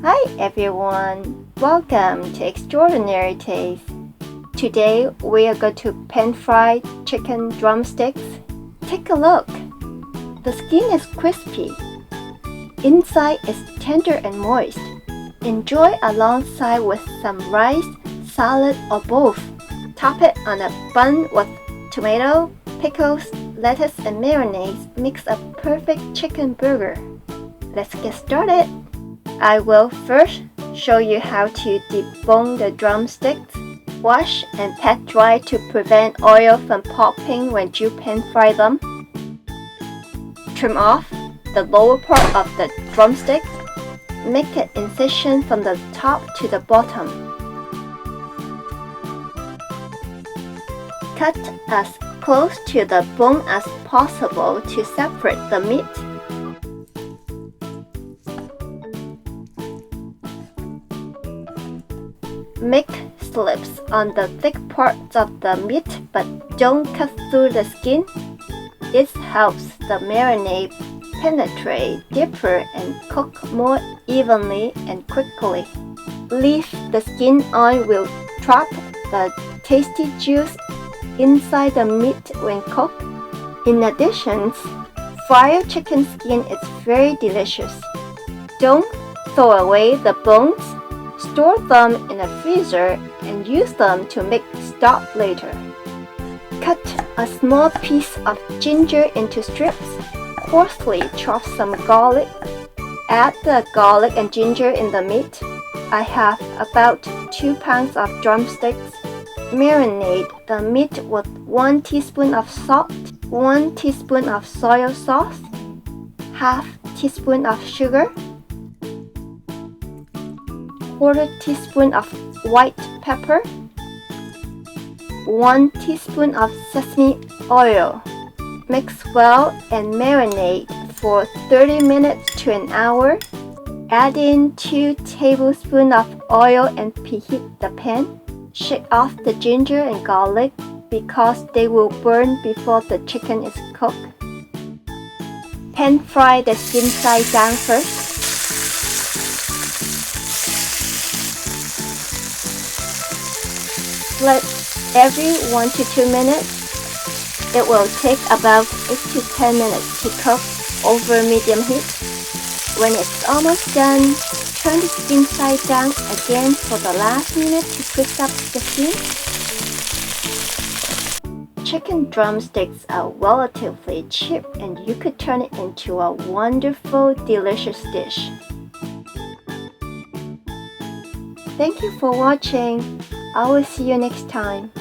Hi everyone, welcome to Extraordinary Taste. Today we are going to pan-fry chicken drumsticks. Take a look. The skin is crispy. Inside is tender and moist. Enjoy alongside with some rice, salad or both. Top it on a bun with tomato, pickles, lettuce and mayonnaise. Makes a perfect chicken burger. Let's get started. I will first show you how to debone the drumsticks. Wash and pat dry to prevent oil from popping when you pan fry them. Trim off the lower part of the drumstick. Make an incision from the top to the bottom. Cut as close to the bone as possible to separate the meat. Make slips on the thick parts of the meat but don't cut through the skin. It helps the marinade penetrate deeper and cook more evenly and quickly. Leave the skin on will trap the tasty juice inside the meat when cooked. In addition, fried chicken skin is very delicious. Don't throw away the bones. Store them in a freezer and use them to make stock later. Cut a small piece of ginger into strips. Coarsely chop some garlic. Add the garlic and ginger in the meat. I have about 2 pounds of drumsticks. Marinate the meat with 1 teaspoon of salt, 1 teaspoon of soy sauce, half teaspoon of sugar, 1/4 teaspoon of white pepper, 1 teaspoon of sesame oil. Mix well and marinate for 30 minutes to an hour. Add in 2 tablespoons of oil and preheat the pan. Shake off the ginger and garlic because they will burn before the chicken is cooked. Pan fry the skin side down first. Split every 1 to 2 minutes. It will take about 8 to 10 minutes to cook over medium heat. When it's almost done, turn the skin side down again for the last minute to twist up the skin. Chicken drumsticks are relatively cheap and you could turn it into a wonderful, delicious dish. Thank you for watching. I will see you next time.